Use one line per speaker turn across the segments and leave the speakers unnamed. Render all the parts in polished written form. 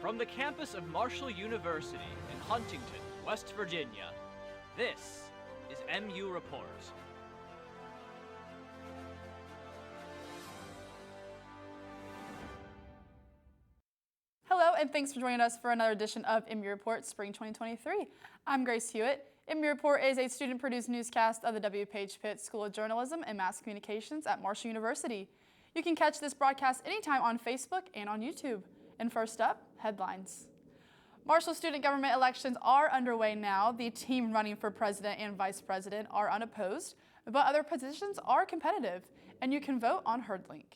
From the campus of Marshall University in Huntington, West Virginia, this is MU Report.
Hello, and thanks for joining us for another edition of MU Report Spring 2023. I'm Grace Hewitt. MU Report is a student-produced newscast of the W. Page Pitt School of Journalism and Mass Communications at Marshall University. You can catch this broadcast anytime on Facebook and on YouTube. And first up, headlines. Marshall student government elections are underway now. The team running for president and vice president are unopposed, but other positions are competitive, and you can vote on HerdLink.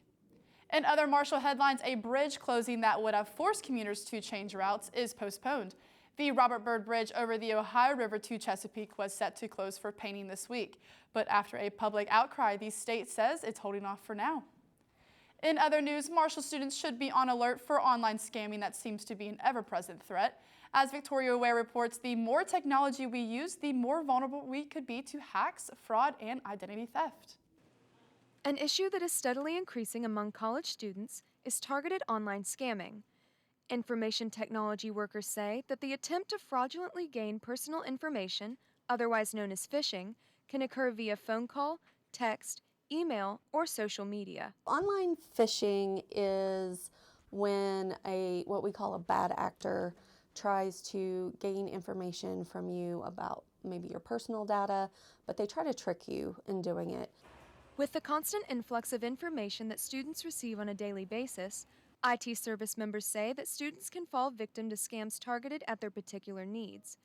In other Marshall headlines, a bridge closing that would have forced commuters to change routes is postponed. The Robert Byrd Bridge over the Ohio River to Chesapeake was set to close for painting this week, but after a public outcry, the state says it's holding off for now. In other news, Marshall students should be on alert for online scamming that seems to be an ever-present threat. As Victoria Ware reports, the more technology we use, the more vulnerable we could be to hacks, fraud, and identity theft.
An issue that is steadily increasing among college students is targeted online scamming. Information technology workers say that the attempt to fraudulently gain personal information, otherwise known as phishing, can occur via phone call, text, email, or social media.
Online phishing is when what we call a bad actor tries to gain information from you about maybe your personal data, but they try to trick you in doing it.
With the constant influx of information that students receive on a daily basis, IT service members say that students can fall victim to scams targeted at their particular needs.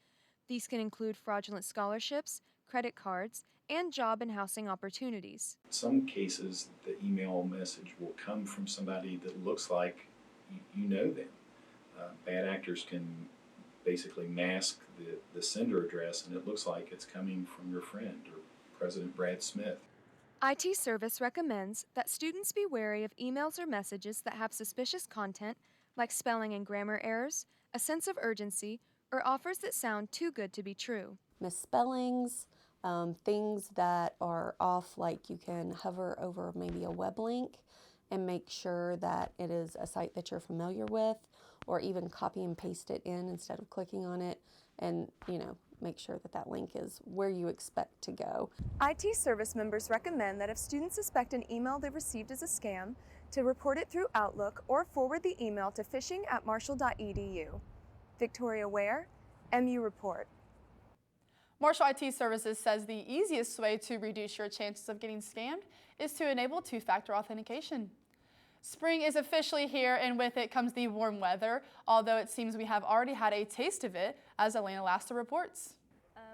These can include fraudulent scholarships, credit cards, and job and housing opportunities.
In some cases, the email message will come from somebody that looks like you know them. Bad actors can basically mask the sender address, and it looks like it's coming from your friend or President Brad Smith.
IT Service recommends that students be wary of emails or messages that have suspicious content, like spelling and grammar errors, a sense of urgency, or offers that sound too good to be true.
Misspellings, things that are off, like you can hover over maybe a web link and make sure that it is a site that you're familiar with, or even copy and paste it in instead of clicking on it, and make sure that that link is where you expect to go.
IT service members recommend that if students suspect an email they received as a scam, to report it through Outlook or forward the email to phishing@marshall.edu. Victoria Ware, MU Report.
Marshall IT Services says the easiest way to reduce your chances of getting scammed is to enable two-factor authentication. Spring is officially here, and with it comes the warm weather, although it seems we have already had a taste of it, as Elena Laster reports.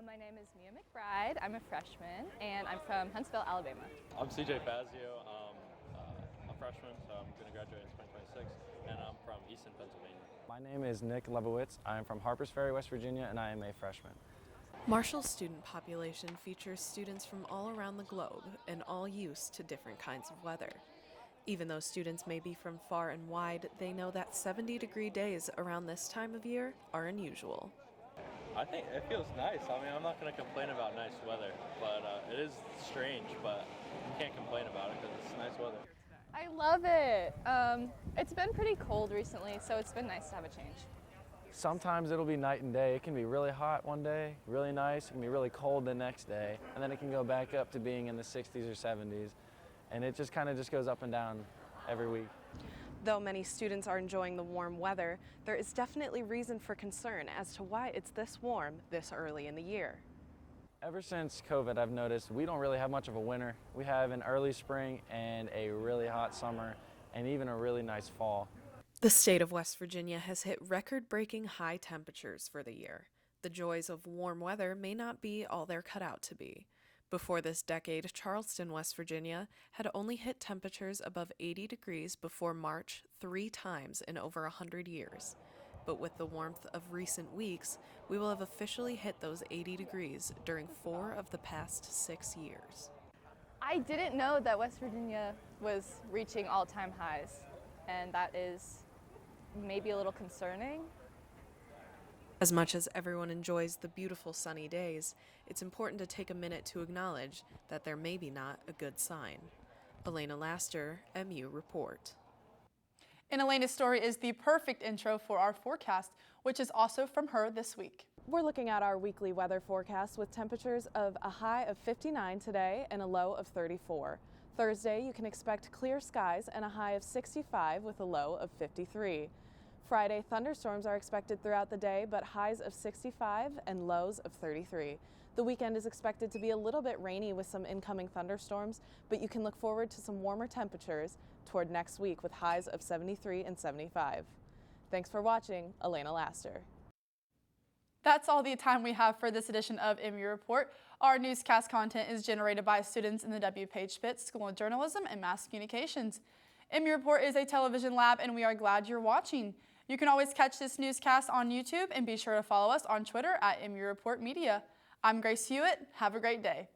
My name is Mia McBride. I'm a freshman, and I'm from Huntsville, Alabama.
I'm CJ Fazio. I'm a freshman, so I'm going to graduate in 2026, and I'm from Easton, Pennsylvania.
My name is Nick Lebowitz. I am from Harpers Ferry, West Virginia, and I am a freshman.
Marshall's student population features students from all around the globe and all used to different kinds of weather. Even though students may be from far and wide, they know that 70-degree days around this time of year are unusual.
I think it feels nice. I mean, I'm not going to complain about nice weather, but it is strange, but you can't complain about it because it's nice weather.
I love it. It's been pretty cold recently, so it's been nice to have a change.
Sometimes it'll be night and day. It can be really hot one day, really nice. It can be really cold the next day, and then it can go back up to being in the 60s or 70s. And it just kind of goes up and down every week.
Though many students are enjoying the warm weather, there is definitely reason for concern as to why it's this warm this early in the year.
Ever since COVID, I've noticed we don't really have much of a winter. We have an early spring and a really hot summer and even a really nice fall.
The state of West Virginia has hit record-breaking high temperatures for the year. The joys of warm weather may not be all they're cut out to be. Before this decade, Charleston, West Virginia, had only hit temperatures above 80 degrees before March 3 times in over 100 years. But with the warmth of recent weeks, we will have officially hit those 80 degrees during 4 of the past 6 years.
I didn't know that West Virginia was reaching all-time highs, and that is maybe a little concerning.
As much as everyone enjoys the beautiful sunny days, it's important to take a minute to acknowledge that they're maybe not a good sign. Elena Laster, MU Report.
And Elena's story is the perfect intro for our forecast, which is also from her this week.
We're looking at our weekly weather forecast with temperatures of a high of 59 today and a low of 34. Thursday, you can expect clear skies and a high of 65 with a low of 53. Friday, thunderstorms are expected throughout the day, but highs of 65 and lows of 33. The weekend is expected to be a little bit rainy with some incoming thunderstorms, but you can look forward to some warmer temperatures toward next week with highs of 73 and 75. Thanks for watching. Elena Laster.
That's all the time we have for this edition of MU Report. Our newscast content is generated by students in the W. Page Pitts School of Journalism and Mass Communications. MU Report is a television lab, and we are glad you're watching. You can always catch this newscast on YouTube, and be sure to follow us on Twitter at MU Report Media. I'm Grace Hewitt. Have a great day.